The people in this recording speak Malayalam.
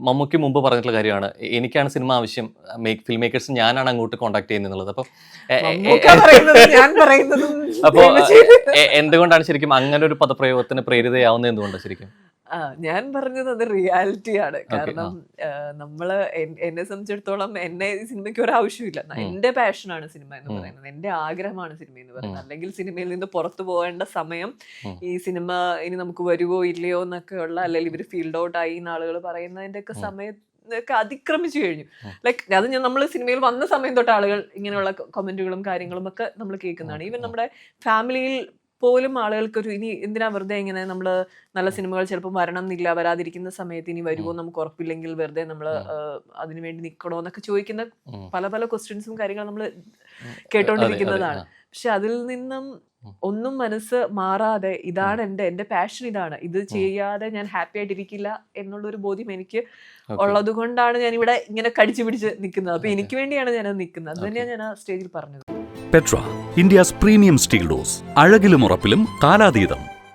മമ്മൂക്കി മുമ്പ് പറഞ്ഞിട്ടുള്ള കാര്യമാണ്, എനിക്കാണ് സിനിമ ആവശ്യം, ഫിലിം മേക്കേഴ്സ് ഞാനാണ് അങ്ങോട്ട് കോൺടാക്ട് ചെയ്യുന്നത്. അപ്പോൾ അപ്പോൾ എന്തുകൊണ്ടാണ് ശരിക്കും അങ്ങനെ ഒരു പദപ്രയോഗത്തിന് പ്രേരിതയാവുന്നത്? എന്തുകൊണ്ടാണ് ശരിക്കും? ഞാൻ പറഞ്ഞത് അത് റിയാലിറ്റിയാണ്. കാരണം നമ്മള് എന്നെ സംബന്ധിച്ചിടത്തോളം എന്നെ സിനിമയ്ക്ക് ഒരു ആവശ്യമില്ല. എന്റെ പാഷനാണ് സിനിമ എന്ന് പറയുന്നത്, എന്റെ ആഗ്രഹമാണ് സിനിമ എന്ന് പറയുന്നത്. അല്ലെങ്കിൽ സിനിമയിൽ നിന്ന് പുറത്തു പോകേണ്ട സമയം ഈ സിനിമ ഇനി നമുക്ക് വരുവോ ഇല്ലയോ എന്നൊക്കെ ഉള്ള, അല്ലെങ്കിൽ ഇവര് ഫീൽഡ് ഔട്ട് ആയി ആളുകൾ പറയുന്നതിന്റെ ഒക്കെ സമയത്തൊക്കെ അതിക്രമിച്ചു കഴിഞ്ഞു. ലൈക്ക് അത് നമ്മൾ സിനിമയിൽ വന്ന സമയം തൊട്ട് ആളുകൾ ഇങ്ങനെയുള്ള കമന്റുകളും കാര്യങ്ങളും ഒക്കെ നമ്മൾ കേൾക്കുന്നതാണ്. ഈവൻ നമ്മുടെ ഫാമിലിയിൽ പോലും ആളുകൾക്കൊരു ഇനി എന്തിനാ വെറുതെ ഇങ്ങനെ നമ്മൾ നല്ല സിനിമകൾ ചിലപ്പോൾ വരണം എന്നില്ല, വരാതിരിക്കുന്ന സമയത്ത് ഇനി വരുമോ നമുക്ക് ഉറപ്പില്ലെങ്കിൽ വെറുതെ നമ്മൾ അതിനുവേണ്ടി നിൽക്കണോ എന്നൊക്കെ ചോദിക്കുന്ന പല പല ക്വസ്റ്റ്യൻസും കാര്യങ്ങളും നമ്മൾ കേട്ടോണ്ടിരിക്കുന്നതാണ്. പക്ഷെ അതിൽ നിന്നും ഒന്നും മനസ്സ് മാറാതെ ഇതാണ് എന്റെ പാഷൻ, ഇതാണ്, ഇത് ചെയ്യാതെ ഞാൻ ഹാപ്പി ആയിട്ടിരിക്കില്ല എന്നുള്ളൊരു ബോധ്യം എനിക്ക് ഉള്ളത് കൊണ്ടാണ് ഞാൻ ഇവിടെ ഇങ്ങനെ കടിച്ചു പിടിച്ച് നിൽക്കുന്നത്. അപ്പൊ എനിക്ക് വേണ്ടിയാണ് ഞാനത് നിൽക്കുന്നത്. അത് തന്നെയാണ് ഞാൻ ആ സ്റ്റേജിൽ പറഞ്ഞത്. Petra, India's premium steel doors, അഴകിലും ഉറപ്പിലും കാലാതീതം.